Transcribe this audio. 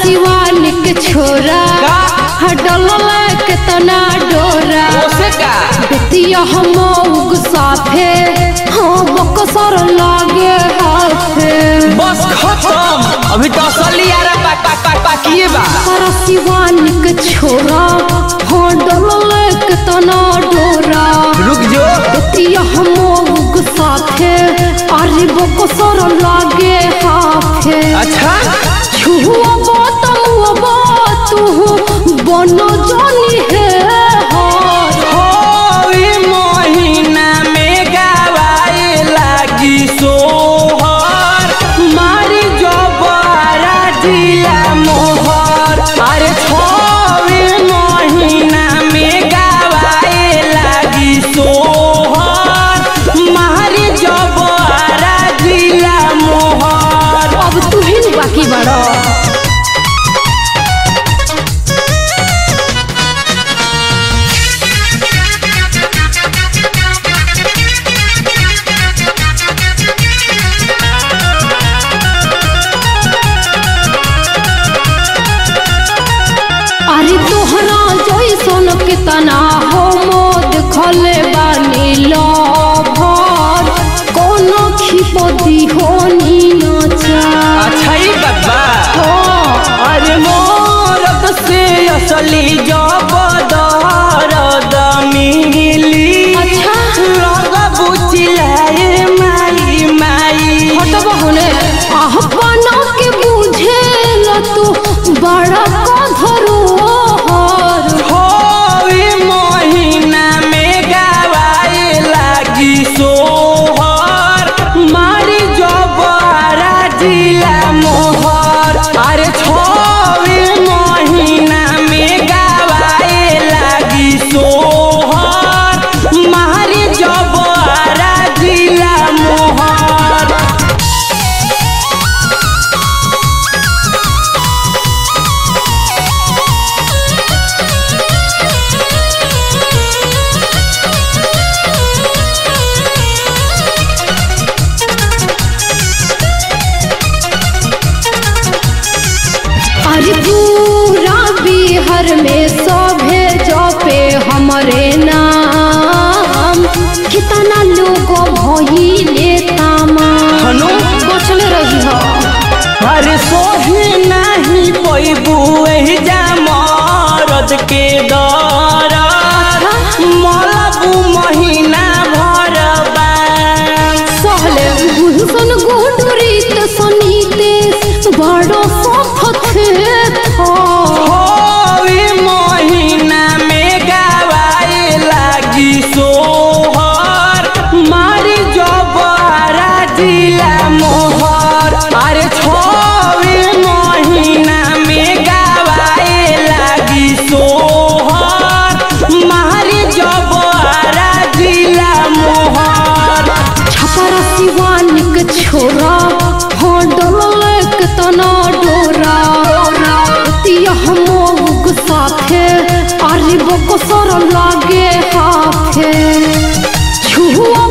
सिवान के छोरा हडल के तना डोरा बेतिया हम साफे हाँ बकसर लागे हाथे बस खत्म अभी तो असली यार पाकिए बा सिवान के छोरा हडल के तना डोरा रुक जो बेतिया हम साफे अरे बकसर लागे हाथे अच्छा बनो जानी है महीना में गवाए लागी सोहर मारी जबारा जिया मोहर अरे 6 महीना में गवाए लागी सोहर मारी जबारा जिया मोहर। अब तू ही बाकी बड़ा कितना हो देखले बानी लभर कोनो खिपदी होनी नचा अच्छा ही बाबा अरे मोरत से असली जब दर्द मिली अच्छा लगा बुझिलाए माई माई हटब होने अपना के बुझे ल तू बड़ा कधरो सोहर मारी जबारा जिला मोहर अरे 6 महीना में गवाए लागी सोहर मारी जबारा जिला मोहर। पूरा बिहार में सभे जपे हमरे नाम कितना लोग भइले तामाम बचल रही हो अरे सोही नहीं पैबू जा मरद के दर मलबू महीना भर सहले गुहसन गुटरीत सनीते बड़ो महीना में गवाए लागी सोहर मारी जबारा जिला मोहर अरे 6 महीना में गवाए लागी सोहर मारी जबारा जिला मोहर। छपरा सिवान के छोरा हडल के तना डोरा हम साथे अरे बकसर लागे हाथे छुआ